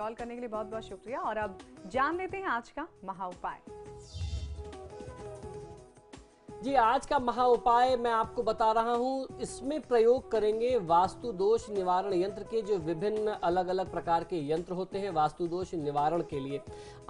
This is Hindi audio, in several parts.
कॉल करने के लिए बहुत बहुत शुक्रिया। और अब जान लेते हैं आज का महा उपाय। जी, आज का महा उपाय मैं आपको बता रहा हूं। इसमें प्रयोग करेंगे वास्तु दोष निवारण यंत्र के, जो विभिन्न अलग अलग प्रकार के यंत्र होते हैं वास्तु दोष निवारण के लिए।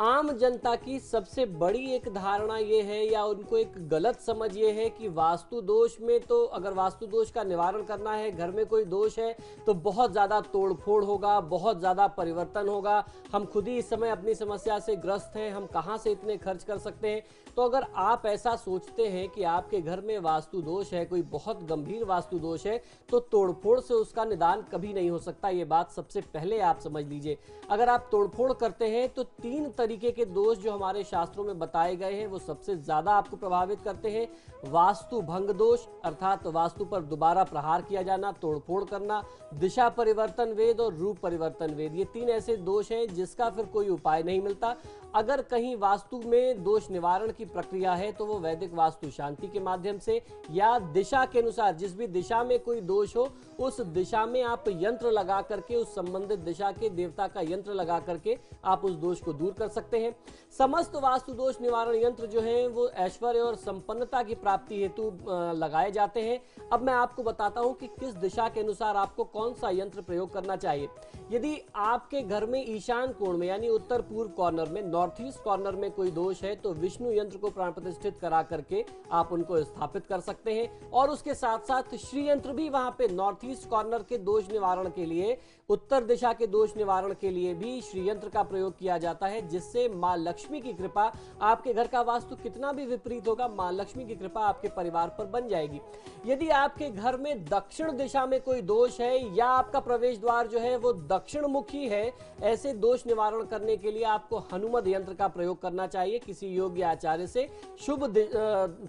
आम जनता की सबसे बड़ी एक धारणा ये है, या उनको एक गलत समझ ये है कि वास्तु दोष में तो अगर वास्तु दोष का निवारण करना है, घर में कोई दोष है तो बहुत ज़्यादा तोड़फोड़ होगा, बहुत ज़्यादा परिवर्तन होगा, हम खुद ही इस समय अपनी समस्या से ग्रस्त हैं, हम कहाँ से इतने खर्च कर सकते हैं। तो अगर आप ऐसा सोचते हैं कि आपके घर में वास्तु दोष है, कोई बहुत गंभीर वास्तु दोष है, तो तोड़फोड़ से उसका निदान कभी नहीं हो सकता। ये बात सबसे पहले आप समझ लीजिए। अगर आप तोड़फोड़ करते हैं तो 3 तरीके के दोष जो हमारे शास्त्रों में बताए गए हैं वो सबसे ज्यादा आपको प्रभावित करते हैं। वास्तु भंग दोष, अर्थात वास्तु पर दोबारा प्रहार किया जाना, तोड़फोड़ करना, दिशा परिवर्तन वेद और रूप परिवर्तन वेद, ये 3 ऐसे दोष हैं जिसका फिर कोई उपाय नहीं मिलता। अगर कहीं वास्तु में दोष निवारण की प्रक्रिया है तो वो वैदिक वास्तु शांति के माध्यम से या दिशा के अनुसार, जिस भी दिशा में कोई दोष हो उस दिशा में आप यंत्र लगा करके, उस संबंधित दिशा के देवता का यंत्र लगा करके आप उस दोष को दूर कर सकते हैं। समस्त वास्तु दोष निवारण यंत्र जो हैं वो ऐश्वर्य और संपन्नता की प्राप्ति हेतु लगाए जाते हैं। अब मैं आपको बताता हूं कि किस दिशा के अनुसार आपको कौन सा यंत्र प्रयोग करना चाहिए। यदि आपके घर में ईशान कोण में यानी उत्तर पूर्व कॉर्नर में, नॉर्थ ईस्ट कॉर्नर में कोई दोष है तो विष्णु यंत्र को प्राण प्रतिष्ठित करा करके आप उनको स्थापित कर सकते हैं। और उसके साथ साथ श्री यंत्र भी वहां पे नॉर्थ ईस्ट कॉर्नर के दोष निवारण के लिए, उत्तर दिशा के दोष निवारण के लिए भी श्री यंत्र का प्रयोग किया जाता है, जिससे मां लक्ष्मी की कृपा, आपके घर का वास्तु कितना भी विपरीत होगा, मां लक्ष्मी की कृपा आपके परिवार पर बन जाएगी। यदि आपके घर में दक्षिण दिशा में कोई दोष है या आपका प्रवेश द्वार जो है वो दक्षिण मुखी है, ऐसे दोष निवारण करने के लिए आपको हनुमद यंत्र का प्रयोग करना चाहिए। किसी योग्य आचार्य से शुभ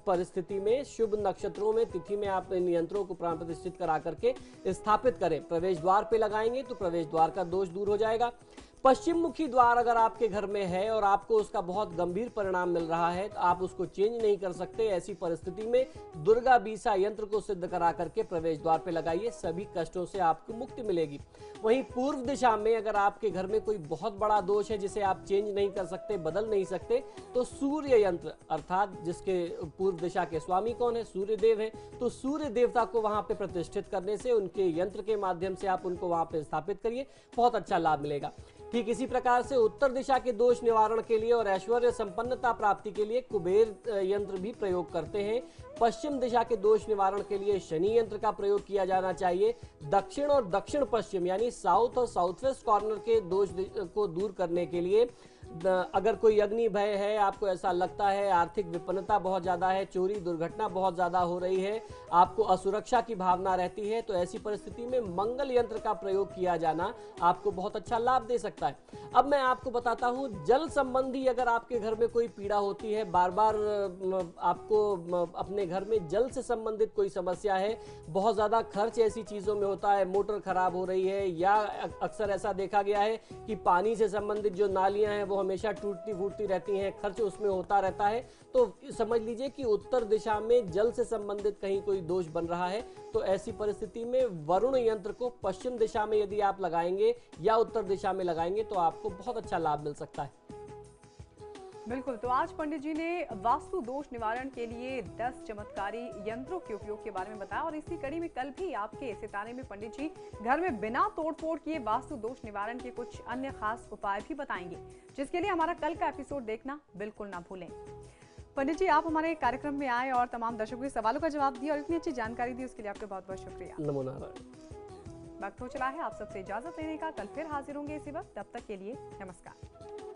परिस्थिति में, शुभ नक्षत्रों में, तिथि में आप इन यंत्रों को प्राण प्रतिष्ठित करा करके स्थापित करें। प्रवेश द्वार पे लगाएंगे तो प्रवेश द्वार का दोष दूर हो जाएगा। पश्चिम मुखी द्वार अगर आपके घर में है और आपको उसका बहुत गंभीर परिणाम मिल रहा है तो आप उसको चेंज नहीं कर सकते, ऐसी परिस्थिति में दुर्गा बीसा यंत्र को सिद्ध करा करके प्रवेश द्वार पे लगाइए, सभी कष्टों से आपको मुक्ति मिलेगी। वहीं पूर्व दिशा में अगर आपके घर में कोई बहुत बड़ा दोष है जिसे आप चेंज नहीं कर सकते, बदल नहीं सकते, तो सूर्य यंत्र, अर्थात जिसके पूर्व दिशा के स्वामी कौन है, सूर्य देव है, तो सूर्य देवता को वहां पे प्रतिष्ठित करने से, उनके यंत्र के माध्यम से आप उनको वहां पे स्थापित करिए, बहुत अच्छा लाभ मिलेगा। ठीक इसी प्रकार से उत्तर दिशा के दोष निवारण के लिए और ऐश्वर्य संपन्नता प्राप्ति के लिए कुबेर यंत्र भी प्रयोग करते हैं। पश्चिम दिशा के दोष निवारण के लिए शनि यंत्र का प्रयोग किया जाना चाहिए। दक्षिण और दक्षिण पश्चिम यानी साउथ और साउथ वेस्ट कॉर्नर के दोष को दूर करने के लिए, अगर कोई अग्नि भय है, आपको ऐसा लगता है आर्थिक विपन्नता बहुत ज्यादा है, चोरी दुर्घटना बहुत ज्यादा हो रही है, आपको असुरक्षा की भावना रहती है, तो ऐसी परिस्थिति में मंगल यंत्र का प्रयोग किया जाना आपको बहुत अच्छा लाभ दे सकता है। अब मैं आपको बताता हूं, जल संबंधी अगर आपके घर में कोई पीड़ा होती है, बार बार आपको अपने घर में जल से संबंधित कोई समस्या है, बहुत ज्यादा खर्च ऐसी चीजों में होता है, मोटर खराब हो रही है, या अक्सर ऐसा देखा गया है कि पानी से संबंधित जो नालियां हैं वो हमेशा टूटती फूटती रहती हैं, खर्च उसमें होता रहता है, तो समझ लीजिए कि उत्तर दिशा में जल से संबंधित कहीं कोई दोष बन रहा है। तो ऐसी परिस्थिति में वरुण यंत्र को पश्चिम दिशा में यदि आप लगाएंगे या उत्तर दिशा में लगाएंगे तो आपको बहुत अच्छा लाभ मिल सकता है। बिल्कुल, तो आज पंडित जी ने वास्तु दोष निवारण के लिए 10 चमत्कारी यंत्रों के उपयोग के बारे में बताया। और इसी कड़ी में कल भी आपके सितारे में पंडित जी घर में बिना तोड़फोड़ किए वास्तु दोष निवारण के कुछ अन्य खास उपाय भी बताएंगे, जिसके लिए हमारा कल का एपिसोड देखना बिल्कुल ना भूलें। पंडित जी, आप हमारे कार्यक्रम में आए और तमाम दर्शकों के सवालों का जवाब दिया और इतनी अच्छी जानकारी दी, उसके लिए आपका बहुत बहुत शुक्रिया। नमो नारायण। वक्त हो चला है आप सबसे इजाजत लेने का। कल फिर हाजिर होंगे इसी वक्त, तब तक के लिए नमस्कार।